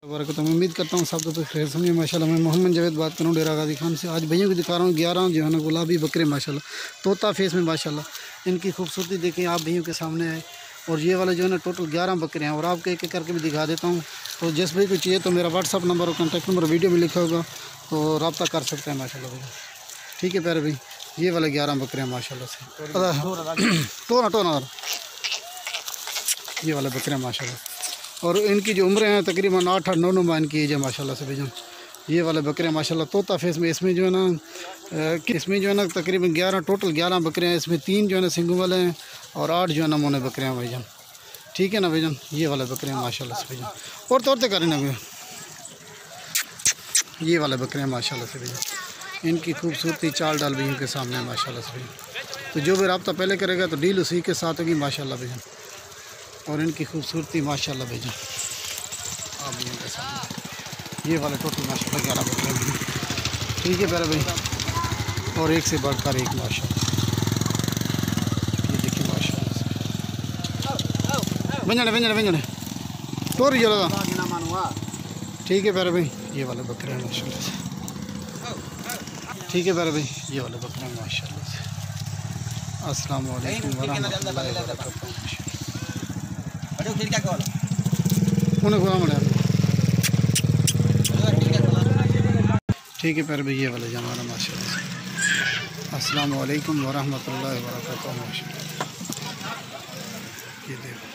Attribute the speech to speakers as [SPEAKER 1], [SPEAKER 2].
[SPEAKER 1] बरकत मैं उम्मीद करता हूँ सब तो खैर सुनिए। माशाल्लाह मैं मोहम्मद जावेद बात कर रहा हूँ डेरा गाजी खान से। आज भैया को दिखा रहा हूँ 11 जो है ना गुलाबी बकरे माशाल्लाह तोता फेस में माशाल्लाह। इनकी खूबसूरती देखें आप भैया के सामने है। और ये वाले जो है ना टोटल 11 बकरे हैं और आपको एक एक करके भी दिखा देता हूँ। तो जिस भाई को चाहिए तो मेरा व्हाट्सअप नंबर और कॉन्टैक्ट नंबर वीडियो में लिखा होगा तो रब्ता कर सकते हैं माशाल्लाह भैया। ठीक है प्यारे भाई, ये वाले 11 बकरे हैं माशाल्लाह से। टोना ये वाले बकरे हैं माशाल्लाह। और इनकी जो उम्रें हैं तकरीबन 8-9 माह इनकी एज है माशाल्लाह से भाईजान। ये वाले बकरे हैं माशाल्लाह तोता फेस में। इसमें जो है ना तकरीबन 11 टोटल 11 बकरे हैं। इसमें 3 जो है ना सिंगू वाले हैं और 8 जो है ना मोने बकरे हैं भाईजान। ठीक है ना भाईजान, ये वाले बकरे हैं माशाल्लाह से भाईजान। और तोड़ते करें ना भैया, ये वाले बकरे हैं माशाल्लाह से भाईजान। इनकी खूबसूरती चाल डाल भैया के सामने है माशाल्लाह से भाईजान। तो जो भी रब्ता पहले करेगा तो डील उसी के साथ होगी माशाल्लाह भाईजान। और इनकी खूबसूरती माशाल्लाह भाईजान आप भी इनके सामने। ये वाले टोटल माशाल्लाह 11 बकरे हैं। ठीक है प्यारे भाई, और एक से बढ़कर एक माशाल्लाह। ये देखिए माशाल्लाह व्यंजन तोड़ लगा। ठीक है प्यारे भाई, ये वाले बकरे हैं माशाल्लाह से। ठीक है प्यारे भाई, ये वाले बकरे हैं माशाल्लाह से। अस्सलाम वालेकुम वरहमतुल्लाहि वबरकातुहू। ठीक है प्यारे भाई, ये वाले जानवर माशाल्लाह से। अस्सलाम वालेकुम वरहमतुल्लाहि वबरकातुहू माशाल्लाह। ये देखो